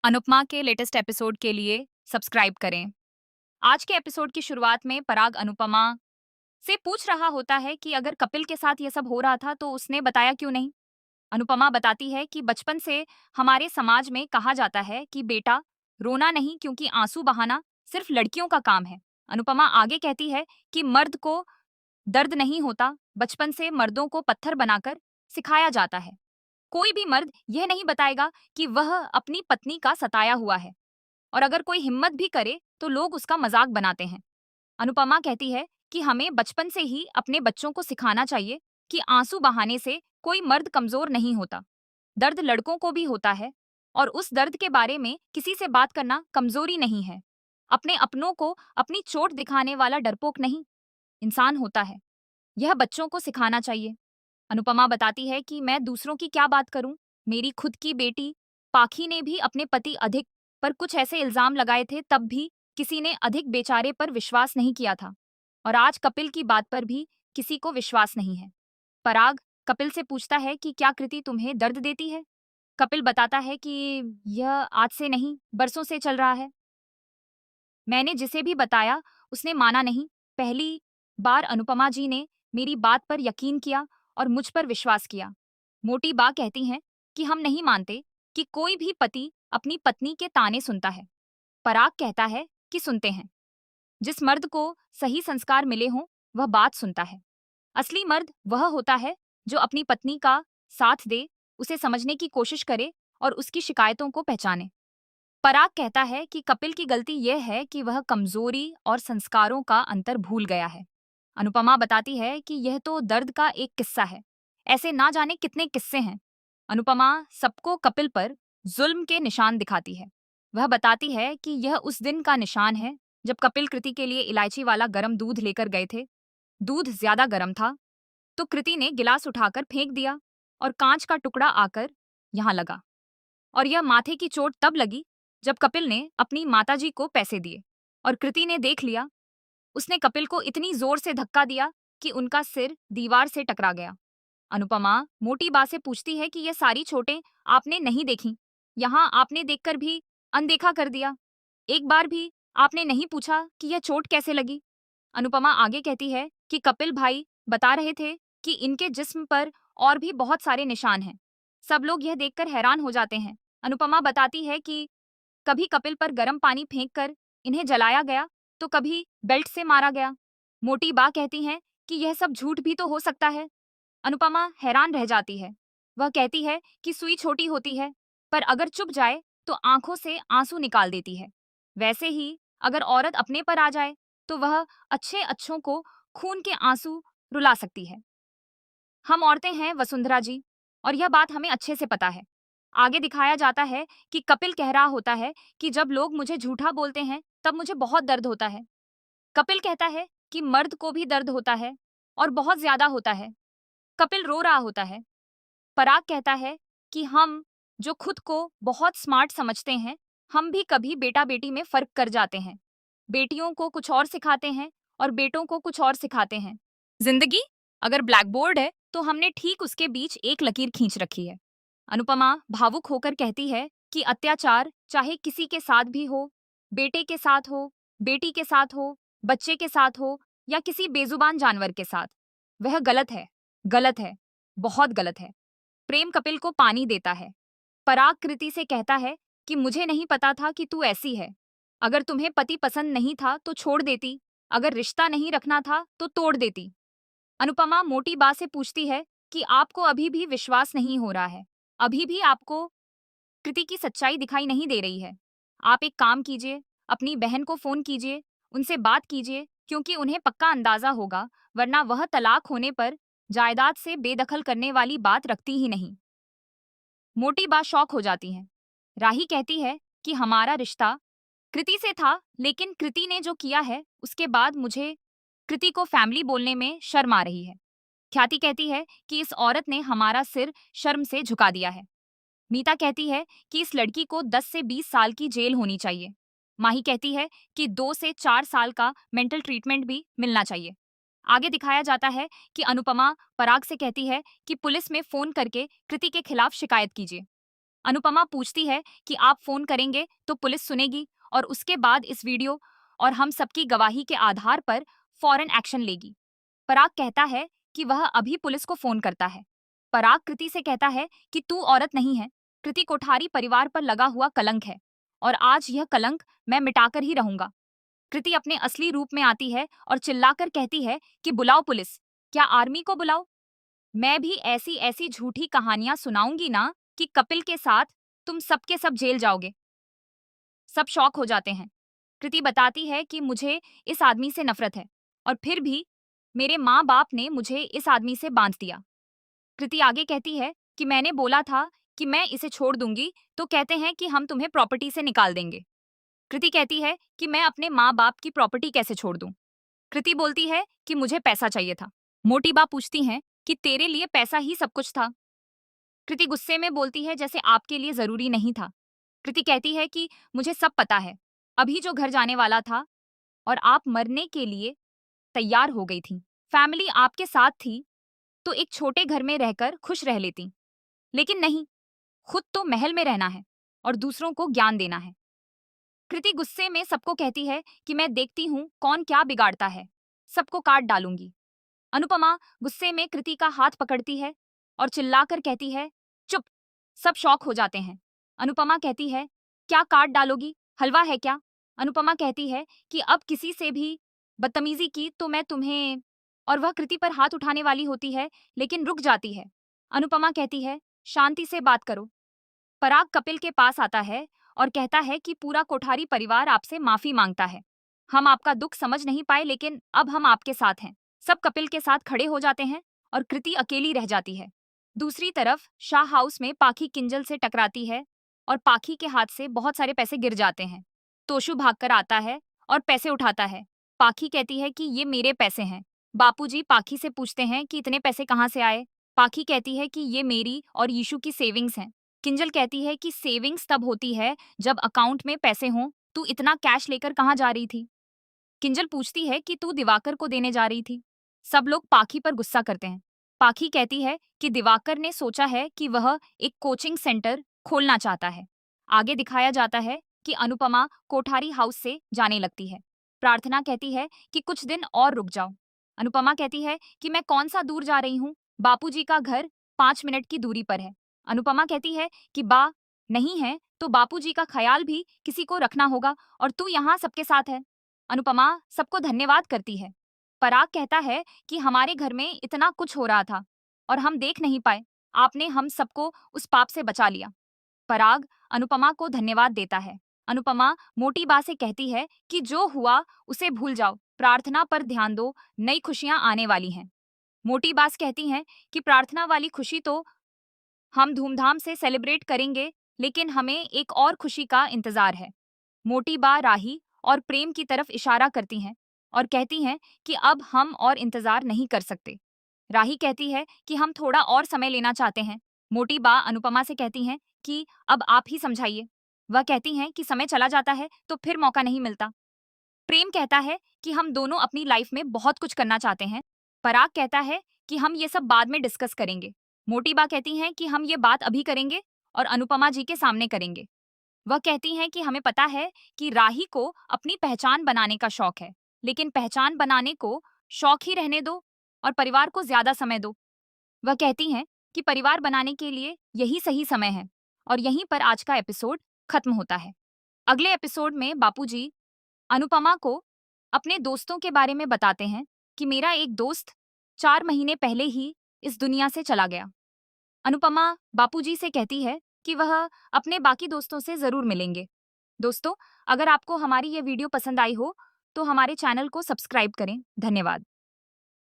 अनुपमा के latest episode के लिए सब्सक्राइब करें। आज के एपिसोड की शुरुआत में पराग अनुपमा से पूछ रहा होता है कि अगर कपिल के साथ ये सब हो रहा था तो उसने बताया क्यों नहीं। अनुपमा बताती है कि बचपन से हमारे समाज में कहा जाता है कि बेटा रोना नहीं, क्योंकि आंसू बहाना सिर्फ लड़कियों का काम है। अनुपमा आगे कहती है कि मर्द को दर्द नहीं होता, बचपन से मर्दों को पत्थर बनाकर सिखाया जाता है। कोई भी मर्द यह नहीं बताएगा कि वह अपनी पत्नी का सताया हुआ है, और अगर कोई हिम्मत भी करे तो लोग उसका मजाक बनाते हैं। अनुपमा कहती है कि हमें बचपन से ही अपने बच्चों को सिखाना चाहिए कि आंसू बहाने से कोई मर्द कमजोर नहीं होता। दर्द लड़कों को भी होता है, और उस दर्द के बारे में किसी से बात करना कमजोरी नहीं है। अपने अपनों को अपनी चोट दिखाने वाला डरपोक नहीं, इंसान होता है। यह बच्चों को सिखाना चाहिए। अनुपमा बताती है कि मैं दूसरों की क्या बात करूं, मेरी खुद की बेटी पाखी ने भी अपने पति अधिक पर कुछ ऐसे इल्जाम लगाए थे, तब भी किसी ने अधिक बेचारे पर विश्वास नहीं किया था, और आज कपिल की बात पर भी किसी को विश्वास नहीं है। पराग कपिल से पूछता है कि क्या कृति तुम्हें दर्द देती है। कपिल बताता है कि यह आज से नहीं, बरसों से चल रहा है। मैंने जिसे भी बताया उसने माना नहीं। पहली बार अनुपमा जी ने मेरी बात पर यकीन किया और मुझ पर विश्वास किया। मोटी बा कहती हैं कि हम नहीं मानते कि कोई भी पति अपनी पत्नी के ताने सुनता है। पराग कहता है कि सुनते हैं। जिस मर्द को सही संस्कार मिले हों वह बात सुनता है। असली मर्द वह होता है जो अपनी पत्नी का साथ दे, उसे समझने की कोशिश करे और उसकी शिकायतों को पहचाने। पराग कहता है कि कपिल की गलती यह है कि वह कमजोरी और संस्कारों का अंतर भूल गया है। अनुपमा बताती है कि यह तो दर्द का एक किस्सा है, ऐसे ना जाने कितने किस्से हैं। अनुपमा सबको कपिल पर जुल्म के निशान दिखाती है। वह बताती है कि यह उस दिन का निशान है जब कपिल कृति के लिए इलायची वाला गर्म दूध लेकर गए थे। दूध ज्यादा गर्म था तो कृति ने गिलास उठाकर फेंक दिया और कांच का टुकड़ा आकर यहाँ लगा। और यह माथे की चोट तब लगी जब कपिल ने अपनी माताजी को पैसे दिए और कृति ने देख लिया। उसने कपिल को इतनी जोर से धक्का दिया कि उनका सिर दीवार से टकरा गया। अनुपमा मोटी बा से पूछती है कि यह सारी चोटें आपने नहीं देखी, यहाँ आपने देखकर भी अनदेखा कर दिया। एक बार भी आपने नहीं पूछा कि यह चोट कैसे लगी। अनुपमा आगे कहती है कि कपिल भाई बता रहे थे कि इनके जिस्म पर और भी बहुत सारे निशान हैं। सब लोग यह देखकर हैरान हो जाते हैं। अनुपमा बताती है कि कभी कपिल पर गर्म पानी फेंककर इन्हें जलाया गया तो कभी बेल्ट से मारा गया। मोटी बा कहती हैं कि यह सब झूठ भी तो हो सकता है। अनुपमा हैरान रह जाती है। वह कहती है कि सुई छोटी होती है, पर अगर चुभ जाए तो आंखों से आंसू निकाल देती है। वैसे ही अगर औरत अपने पर आ जाए तो वह अच्छे अच्छों को खून के आंसू रुला सकती है। हम औरतें हैं वसुंधरा जी, और यह बात हमें अच्छे से पता है। आगे दिखाया जाता है कि कपिल कह रहा होता है कि जब लोग मुझे झूठा बोलते हैं तब मुझे बहुत दर्द होता है। कपिल कहता है कि मर्द को भी दर्द होता है और बहुत ज्यादा होता है। कपिल रो रहा होता है। पराग कहता है कि हम जो खुद को बहुत स्मार्ट समझते हैं, हम भी कभी बेटा बेटी में फर्क कर जाते हैं। बेटियों को कुछ और सिखाते हैं और बेटों को कुछ और सिखाते हैं। जिंदगी अगर ब्लैक बोर्ड है तो हमने ठीक उसके बीच एक लकीर खींच रखी है। अनुपमा भावुक होकर कहती है कि अत्याचार चाहे किसी के साथ भी हो, बेटे के साथ हो, बेटी के साथ हो, बच्चे के साथ हो या किसी बेजुबान जानवर के साथ, वह गलत है। गलत है, बहुत गलत है। प्रेम कपिल को पानी देता है। पराग कृति से कहता है कि मुझे नहीं पता था कि तू ऐसी है। अगर तुम्हें पति पसंद नहीं था तो छोड़ देती, अगर रिश्ता नहीं रखना था तो तोड़ देती। अनुपमा मोटी बा से पूछती है कि आपको अभी भी विश्वास नहीं हो रहा है, अभी भी आपको कृति की सच्चाई दिखाई नहीं दे रही है। आप एक काम कीजिए, अपनी बहन को फोन कीजिए, उनसे बात कीजिए, क्योंकि उन्हें पक्का अंदाजा होगा, वरना वह तलाक होने पर जायदाद से बेदखल करने वाली बात रखती ही नहीं। मोटी बा शौक हो जाती हैं। राही कहती है कि हमारा रिश्ता कृति से था, लेकिन कृति ने जो किया है उसके बाद मुझे कृति को फैमिली बोलने में शर्म आ रही है। ख्याति कहती है कि इस औरत ने हमारा सिर शर्म से झुका दिया है। मीता कहती है कि इस लड़की को 10 से 20 साल की जेल होनी चाहिए। माही कहती है कि 2 से 4 साल का मेंटल ट्रीटमेंट भी मिलना चाहिए। आगे दिखाया जाता है कि अनुपमा पराग से कहती है कि पुलिस में फोन करके कृति के खिलाफ शिकायत कीजिए। अनुपमा पूछती है कि आप फोन करेंगे तो पुलिस सुनेगी और उसके बाद इस वीडियो और हम सबकी गवाही के आधार पर फौरन एक्शन लेगी। पराग कहता है कि वह अभी पुलिस को फोन करता है। पराग कृति से कहता है कि तू औरत नहीं है। कृति कोठारी परिवार पर लगा हुआ कलंक है और आज यह कलंक मैं मिटाकर ही रहूंगा। कृति अपने असली रूप में आती है और चिल्लाकर कहती है कि बुलाओ पुलिस, क्या आर्मी को बुलाओ? मैं भी ऐसी ऐसी झूठी कहानियां सुनाऊंगी ना कि कपिल के साथ तुम सबके सब जेल जाओगे। सब शॉक हो जाते हैं। कृति बताती है कि मुझे इस आदमी से नफरत है और फिर भी मेरे माँ बाप ने मुझे इस आदमी से बांध दिया। कृति आगे कहती है कि मैंने बोला था कि मैं इसे छोड़ दूंगी तो कहते हैं कि हम तुम्हें प्रॉपर्टी से निकाल देंगे। कृति कहती है कि मैं अपने माँ बाप की प्रॉपर्टी कैसे छोड़ दूं। कृति बोलती है कि मुझे पैसा चाहिए था। मोटी बा पूछती हैं कि तेरे लिए पैसा ही सब कुछ था। कृति गुस्से में बोलती है जैसे आपके लिए जरूरी नहीं था। कृति कहती है कि मुझे सब पता है, अभी जो घर जाने वाला था और आप मरने के लिए तैयार हो गई थी। फैमिली आपके साथ थी तो एक छोटे घर में रहकर खुश रह लेती, लेकिन नहीं, खुद तो महल में रहना है और दूसरों को ज्ञान देना है। कृति गुस्से में सबको कहती है कि मैं देखती हूँ कौन क्या बिगाड़ता है, सबको काट डालूंगी। अनुपमा गुस्से में कृति का हाथ पकड़ती है और चिल्लाकर कहती है, चुप। सब शॉक हो जाते हैं। अनुपमा कहती है, क्या काट डालोगी, हलवा है क्या? अनुपमा कहती है कि अब किसी से भी बदतमीजी की तो मैं तुम्हें, और वह कृति पर हाथ उठाने वाली होती है लेकिन रुक जाती है। अनुपमा कहती है, शांति से बात करो। पराग कपिल के पास आता है और कहता है कि पूरा कोठारी परिवार आपसे माफी मांगता है। हम आपका दुख समझ नहीं पाए लेकिन अब हम आपके साथ हैं। सब कपिल के साथ खड़े हो जाते हैं और कृति अकेली रह जाती है। दूसरी तरफ शाह हाउस में पाखी किंजल से टकराती है और पाखी के हाथ से बहुत सारे पैसे गिर जाते हैं। तोशु भागकर आता है और पैसे उठाता है। पाखी कहती है कि ये मेरे पैसे हैं। बापूजी पाखी से पूछते हैं कि इतने पैसे कहाँ से आए। पाखी कहती है कि ये मेरी और यीशु की सेविंग्स हैं। किंजल कहती है कि सेविंग्स तब होती है जब अकाउंट में पैसे हों। तू इतना कैश लेकर कहाँ जा रही थी? किंजल पूछती है कि तू दिवाकर को देने जा रही थी। सब लोग पाखी पर गुस्सा करते हैं। पाखी कहती है कि दिवाकर ने सोचा है कि वह एक कोचिंग सेंटर खोलना चाहता है। आगे दिखाया जाता है कि अनुपमा कोठारी हाउस से जाने लगती है। प्रार्थना कहती है कि कुछ दिन और रुक जाओ। अनुपमा कहती है कि मैं कौन सा दूर जा रही हूँ, बापूजी का घर 5 मिनट की दूरी पर है। अनुपमा कहती है कि बा नहीं है तो बापूजी का ख्याल भी किसी को रखना होगा और तू यहाँ सबके साथ है। अनुपमा सबको धन्यवाद करती है। पराग कहता है कि हमारे घर में इतना कुछ हो रहा था और हम देख नहीं पाए, आपने हम सबको उस पाप से बचा लिया। पराग अनुपमा को धन्यवाद देता है। अनुपमा मोटी बा से कहती है कि जो हुआ उसे भूल जाओ, प्रार्थना पर ध्यान दो, नई खुशियां आने वाली हैं। मोटी बास कहती हैं कि प्रार्थना वाली खुशी तो हम धूमधाम से सेलिब्रेट करेंगे, लेकिन हमें एक और खुशी का इंतजार है। मोटी बा राही और प्रेम की तरफ इशारा करती हैं और कहती हैं कि अब हम और इंतजार नहीं कर सकते। राही कहती है कि हम थोड़ा और समय लेना चाहते हैं। मोटी बा अनुपमा से कहती हैं कि अब आप ही समझाइए। वह कहती हैं कि समय चला जाता है तो फिर मौका नहीं मिलता। प्रेम कहता है कि हम दोनों अपनी लाइफ में बहुत कुछ करना चाहते हैं। पराग कहता है कि हम ये सब बाद में डिस्कस करेंगे। मोटी बा कहती हैं कि हम ये बात अभी करेंगे और अनुपमा जी के सामने करेंगे। वह कहती हैं कि हमें पता है कि राही को अपनी पहचान बनाने का शौक है, लेकिन पहचान बनाने को शौक ही रहने दो और परिवार को ज्यादा समय दो। वह कहती हैं कि परिवार बनाने के लिए यही सही समय है और यहीं पर आज का एपिसोड खत्म होता है। अगले एपिसोड में बापूजी अनुपमा को अपने दोस्तों के बारे में बताते हैं कि मेरा एक दोस्त 4 महीने पहले ही इस दुनिया से चला गया। अनुपमा बापूजी से कहती है कि वह अपने बाकी दोस्तों से जरूर मिलेंगे। दोस्तों, अगर आपको हमारी ये वीडियो पसंद आई हो तो हमारे चैनल को सब्सक्राइब करें। धन्यवाद।